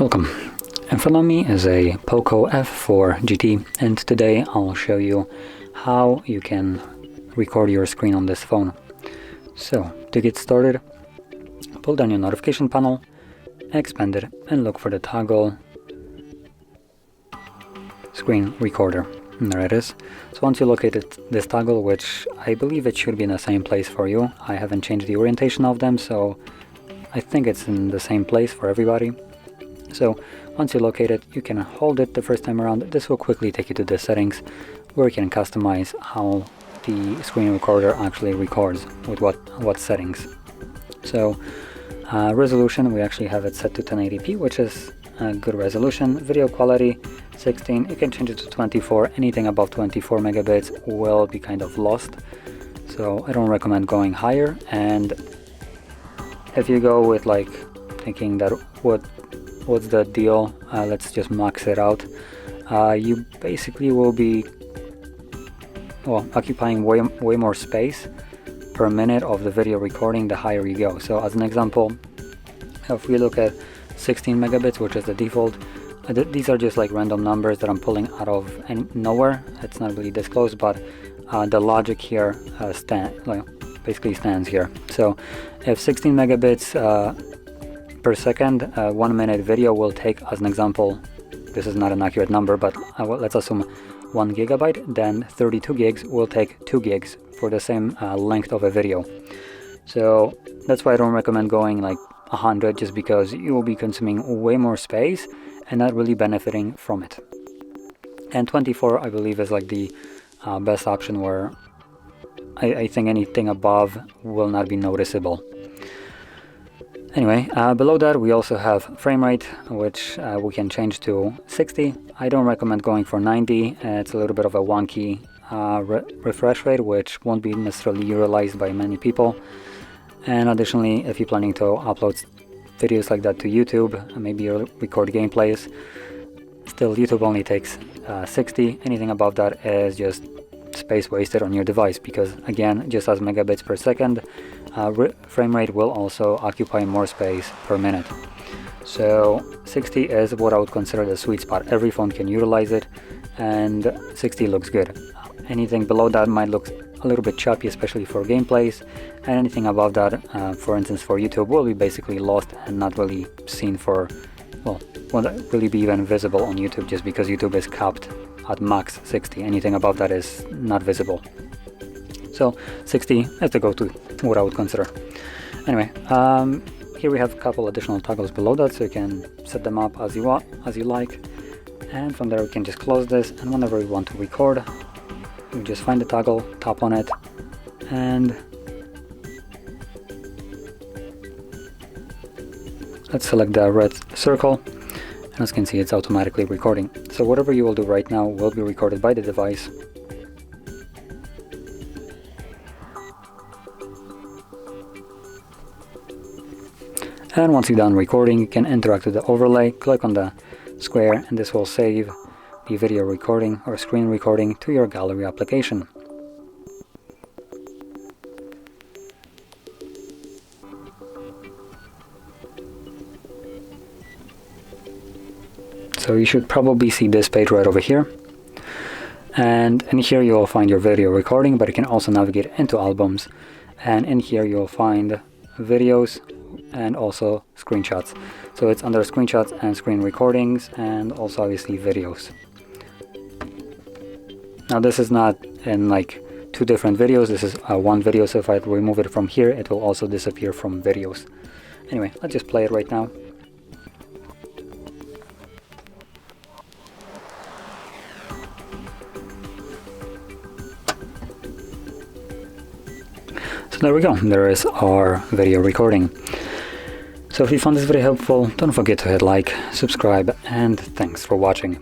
Welcome. In front of me is a Poco F4 GT, and today I'll show you how you can record your screen on this phone. So, to get started, pull down your notification panel, expand it, and look for the toggle screen recorder. And there it is. So once you locate this toggle, which I believe it should be in the same place for you, I haven't changed the orientation of them, so I think it's in the same place for everybody. So once you locate it, you can hold it the first time around. This will quickly take you to the settings where you can customize how the screen recorder actually records with what settings. So resolution, we actually have it set to 1080p, which is a good resolution. Video quality 16, you can change it to 24. Anything above 24 megabits will be kind of lost, so I don't recommend going higher. And if you go with like thinking that what's the deal, let's just max it out, you basically will be occupying way more space per minute of the video recording the higher you go. So as an example, if we look at 16 megabits, which is the default, these are just like random numbers that I'm pulling out of nowhere. It's not really disclosed, but the logic here basically stands here. So if 16 megabits per second, 1 minute video will take, as an example, this is not an accurate number, but let's assume 1 gigabyte, then 32 gigs will take 2 gigs for the same length of a video. So that's why I don't recommend going like 100, just because you will be consuming way more space and not really benefiting from it. And 24, I believe, is like the best option, where I think anything above will not be noticeable. Anyway, below that we also have frame rate, which we can change to 60. I don't recommend going for 90. It's a little bit of a wonky refresh rate, which won't be necessarily utilized by many people. And additionally, if you're planning to upload videos like that to YouTube, maybe you record gameplays, still YouTube only takes 60. Anything above that is just space wasted on your device, because again, just as megabits per second, frame rate will also occupy more space per minute. So 60 is what I would consider the sweet spot. Every phone can utilize it, and 60 looks good. Anything below that might look a little bit choppy, especially for gameplays, and anything above that, for instance for YouTube, will be basically lost and not really seen for, won't really be even visible on YouTube, just because YouTube is capped at max 60. Anything above that is not visible. So 60 is the go-to, what I would consider. Anyway, here we have a couple additional toggles below that, so you can set them up as you want, as you like. And from there we can just close this, and whenever we want to record, we just find the toggle, tap on it, and let's select the red circle, and as you can see, it's automatically recording. So whatever you will do right now will be recorded by the device. And once you're done recording, you can interact with the overlay, click on the square, and this will save the video recording or screen recording to your gallery application. So you should probably see this page right over here, and in here you will find your video recording, but you can also navigate into albums, and in here you'll find videos and also screenshots. So it's under screenshots and screen recordings, and also obviously videos. Now this is not in like two different videos, this is one video, so if I remove it from here, it will also disappear from videos. Anyway, let's just play it right now. So there we go, there is our video recording. So if you found this video helpful, don't forget to hit like, subscribe, and thanks for watching.